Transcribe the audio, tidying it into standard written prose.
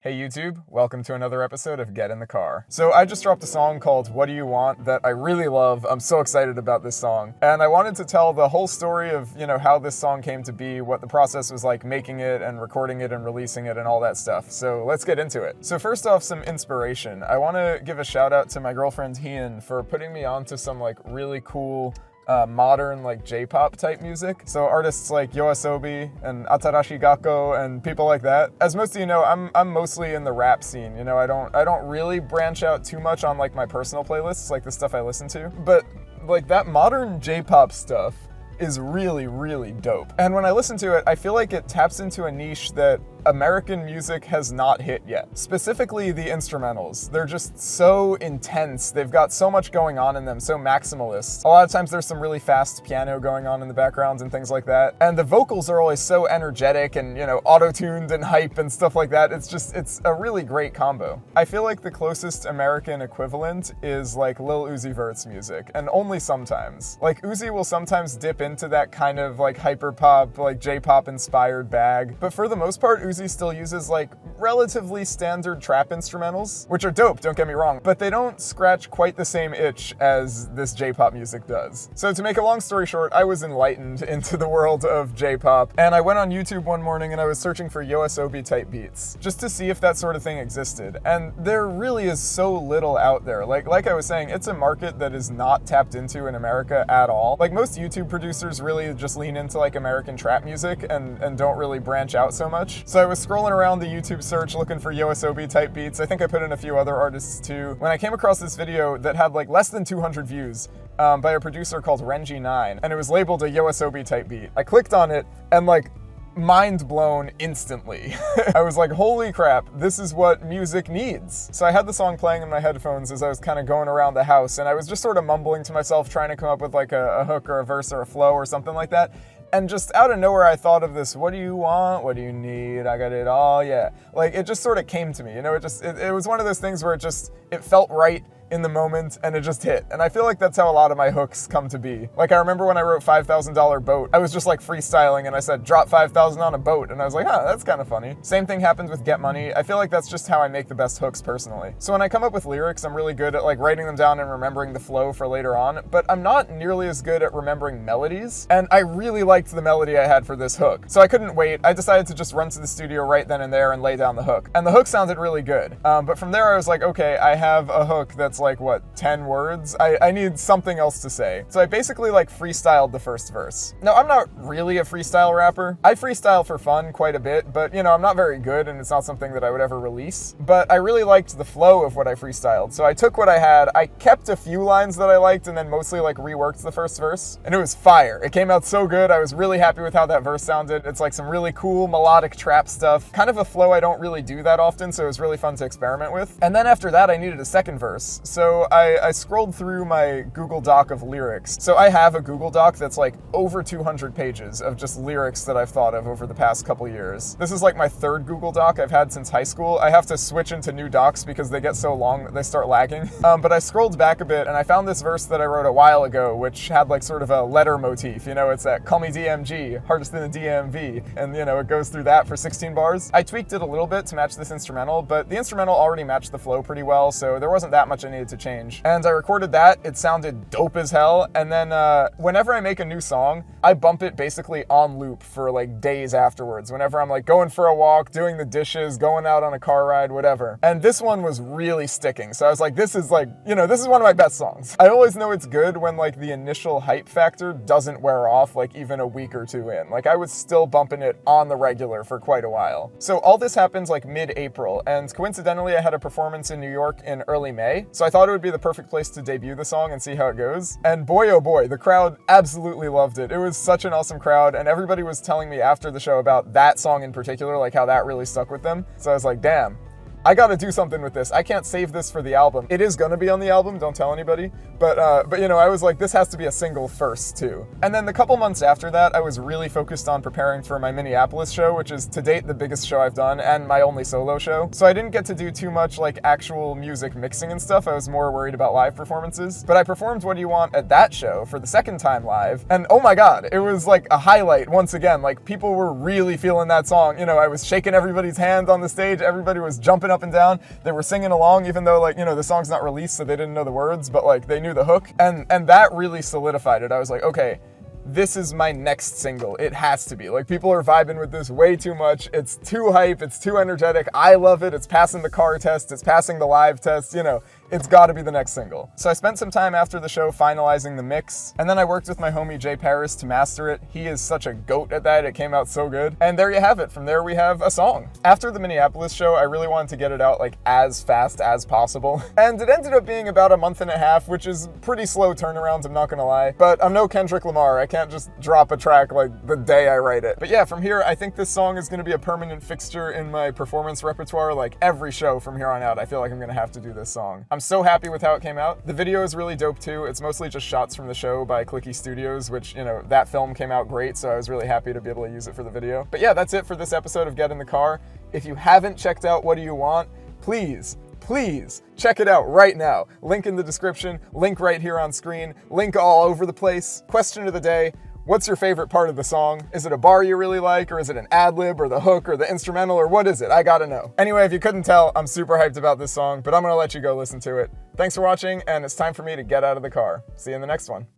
Hey YouTube, welcome to another episode of Get in the Car. So I just dropped a song called What Do You Want that I really love. I'm so excited about this song. And I wanted to tell the whole story of, how this song came to be, what the process was like making it and recording it and releasing it and all that stuff. So let's get into it. So first off, some inspiration. I want to give a shout out to my girlfriend Hien for putting me onto some really cool modern J-pop type music. So artists like YOASOBI and Atarashi Gakko and people like that. As most of you know, I'm mostly in the rap scene. I don't really branch out too much on my personal playlists, like the stuff I listen to. But that modern J-pop stuff is really, really dope. And when I listen to it, I feel like it taps into a niche that American music has not hit yet. Specifically the instrumentals. They're just so intense. They've got so much going on in them, so maximalist. A lot of times there's some really fast piano going on in the background and things like that. And the vocals are always so energetic and, auto-tuned and hype and stuff like that. It's a really great combo. I feel like the closest American equivalent is Lil Uzi Vert's music, and only sometimes. Uzi will sometimes dip into that kind of hyper-pop, J-pop inspired bag, but for the most part, Uzi still uses relatively standard trap instrumentals, which are dope, don't get me wrong, but they don't scratch quite the same itch as this J-pop music does. So to make a long story short, I was enlightened into the world of J-pop, and I went on YouTube one morning and I was searching for YOASOBI type beats, just to see if that sort of thing existed, and there really is so little out there. Like I was saying, it's a market that is not tapped into in America at all. Most YouTube producers really just lean into American trap music and don't really branch out so much. So I was scrolling around the YouTube search looking for YOASOBI type beats. I think I put in a few other artists too, when I came across this video that had less than 200 views by a producer called Renji9, and it was labeled a YOASOBI type beat. I clicked on it and mind blown instantly. I was like, holy crap, this is what music needs. So I had the song playing in my headphones as I was kind of going around the house, and I was just sort of mumbling to myself, trying to come up with a hook or a verse or a flow or something like that. And just out of nowhere, I thought of this, what do you want? What do you need? I got it all, yeah. It just sort of came to me, it was one of those things where it felt right in the moment and it just hit. And I feel like that's how a lot of my hooks come to be. I remember when I wrote $5,000 boat, I was just freestyling and I said, drop 5,000 on a boat. And I was like, that's kind of funny. Same thing happens with Get Money. I feel like that's just how I make the best hooks personally. So when I come up with lyrics, I'm really good at writing them down and remembering the flow for later on, but I'm not nearly as good at remembering melodies. And I really liked the melody I had for this hook. So I couldn't wait. I decided to just run to the studio right then and there and lay down the hook. And the hook sounded really good. But from there I was like, okay, I have a hook that's 10 words? I need something else to say. So I basically freestyled the first verse. Now, I'm not really a freestyle rapper. I freestyle for fun quite a bit, but I'm not very good and it's not something that I would ever release. But I really liked the flow of what I freestyled. So I took what I had, I kept a few lines that I liked and then mostly reworked the first verse. And it was fire. It came out so good. I was really happy with how that verse sounded. It's some really cool melodic trap stuff. Kind of a flow I don't really do that often, so it was really fun to experiment with. And then after that, I needed a second verse. So I scrolled through my Google Doc of lyrics. So I have a Google Doc that's over 200 pages of just lyrics that I've thought of over the past couple years. This is my third Google Doc I've had since high school. I have to switch into new docs because they get so long that they start lagging. But I scrolled back a bit and I found this verse that I wrote a while ago, which had sort of a letter motif. It's that call me DMG, hardest in the DMV. And it goes through that for 16 bars. I tweaked it a little bit to match this instrumental, but the instrumental already matched the flow pretty well, so there wasn't that much I needed to change. And I recorded that, it sounded dope as hell, and then whenever I make a new song, I bump it basically on loop for days afterwards, whenever I'm going for a walk, doing the dishes, going out on a car ride, whatever. And this one was really sticking, so I was like, this is this is one of my best songs. I always know it's good when the initial hype factor doesn't wear off even a week or two in. I was still bumping it on the regular for quite a while. So all this happens mid-April, and coincidentally I had a performance in New York in early May, so I thought it would be the perfect place to debut the song and see how it goes. And boy oh boy, the crowd absolutely loved it. It was such an awesome crowd, and everybody was telling me after the show about that song in particular, how that really stuck with them. So I was like, damn, I gotta do something with this. I can't save this for the album. It is gonna be on the album, don't tell anybody. But you know, I was like, this has to be a single first too. And then the couple months after that, I was really focused on preparing for my Minneapolis show, which is to date the biggest show I've done and my only solo show. So I didn't get to do too much like actual music mixing and stuff. I was more worried about live performances. But I performed What Do You Want at that show for the second time live. And oh my God, it was like a highlight once again. Like people were really feeling that song. You know, I was shaking everybody's hand on the stage. Everybody was jumping up and down. They were singing along, even though like, you know, the song's not released, so they didn't know the words, but like they knew the hook. And that really solidified it. I was like, okay, this is my next single. It has to be. Like, people are vibing with this way too much. It's too hype. It's too energetic. I love it. It's passing the car test. It's passing the live test. You know, it's got to be the next single. So I spent some time after the show finalizing the mix, and then I worked with my homie Jay Paris to master it. He is such a goat at that. It came out so good. And there you have it. From there, we have a song. After the Minneapolis show, I really wanted to get it out like as fast as possible. And it ended up being about a month and a half, which is pretty slow turnarounds, I'm not gonna lie. But I'm no Kendrick Lamar. I can't just drop a track like the day I write it. But yeah, from here, I think this song is gonna be a permanent fixture in my performance repertoire. Like every show from here on out, I feel like I'm gonna have to do this song. I'm so happy with how it came out. The video is really dope too. It's mostly just shots from the show by Clicky Studios, which, you know, that film came out great, so I was really happy to be able to use it for the video. But yeah, that's it for this episode of Get in the Car. If you haven't checked out What Do You Want, please check it out right now. Link in the description, link right here on screen, link all over the place. Question of the day: what's your favorite part of the song? Is it a bar you really like, or is it an ad-lib, or the hook, or the instrumental, or what is it? I gotta know. Anyway, if you couldn't tell, I'm super hyped about this song, but I'm gonna let you go listen to it. Thanks for watching, and it's time for me to get out of the car. See you in the next one.